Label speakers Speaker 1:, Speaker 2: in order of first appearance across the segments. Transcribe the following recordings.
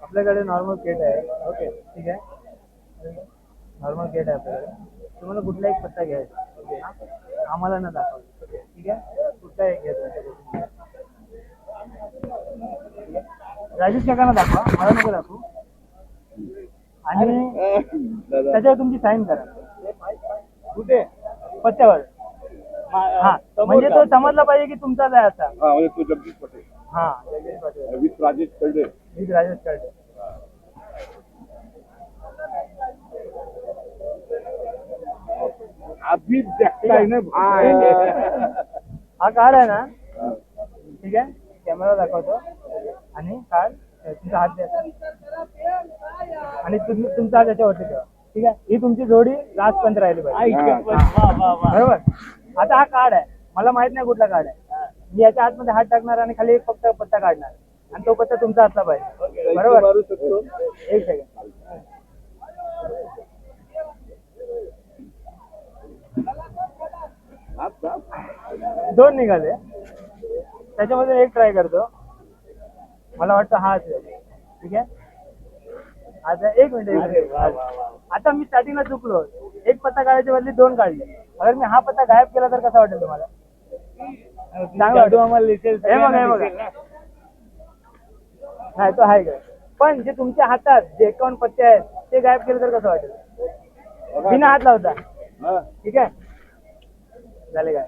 Speaker 1: आपल्याकडे नॉर्मल केट आहे. ओके ठीक आहे. नॉर्मल केट आहे आपल्याकडे. तुम्हाला कुठला एक पत्ता घ्यायचा. ओके आम्हाला ना दाखवा. ठीक आहे कुठला एक घ्यायचा. राजेश काकांना दाखवा मला नको दाखवू. आणि त्याच्यावर तुमची साईन करा. कुठे पत्त्यावर. हा म्हणजे तो समजला पाहिजे की तुमचाच आहे असा.
Speaker 2: हा म्हणजे तो जगदीश पटेल.
Speaker 1: हा जगदीश पाटील
Speaker 2: विथ राजेश कळडे.
Speaker 1: विथ राजेश कळडे.
Speaker 2: अभी देखताय ना भाई.
Speaker 1: हा कार्ड आहे ना. ठीक आहे कॅमेरा दाखवतो. आणि कार्ड तुमचा हात द्या आणि तुम्ही तुमचा हात त्याच्यावरती ठेवा. ठीक आहे ही तुमची जोडी लास्ट पर्यंत राहिली पाहिजे. बरोबर. आता हा कार्ड आहे. मला माहित नाही कुठला कार्ड आहे. मी याच्या आतमध्ये हात टाकणार आणि खाली एक फक्त पत्ता काढणार आणि तो पत्ता तुमचा असला पाहिजे. बरोबर. एक सेकंड. दोन निघाले. त्याच्यामध्ये एक ट्राय करतो. मला वाटतं हा असेल. ठीक आहे आता एक मिनिट. आता मी स्टार्टिंगला चुकलो. एक पत्ता काढायच्या बदली दोन काढले. अगर मी हा पत्ता गायब केला तर कसा वाटेल तुम्हाला. चांगला वाटतो आम्हाला. हे बघा हे बघा. नाही तो आहे काय पण जे तुमच्या हातात जे 51 पत्ते आहेत ते गायब केले तर कसं वाटेल. बिना हात लावता. ठीक आहे झाले काय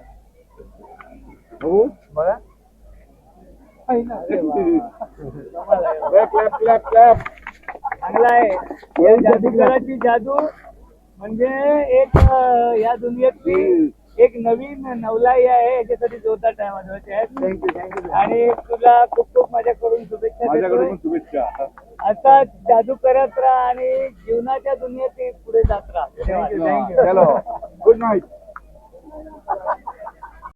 Speaker 2: हो
Speaker 1: बघा.
Speaker 2: Clap clap clap.
Speaker 1: चांगला आहे. या जादूगराची जादू म्हणजे एक या दुनियेतली एक नवीन नवलाई आहे. याच्यासाठी जोरदार टाइम आहे. थँक्यू आणि तुला खूप खूप माझ्याकडून शुभेच्छा.
Speaker 2: माझ्याकडून शुभेच्छा.
Speaker 1: आता जादू करत राहा आणि जीवनाच्या दुनियेत पुढे जात राहा.
Speaker 2: चलो गुड नाईट.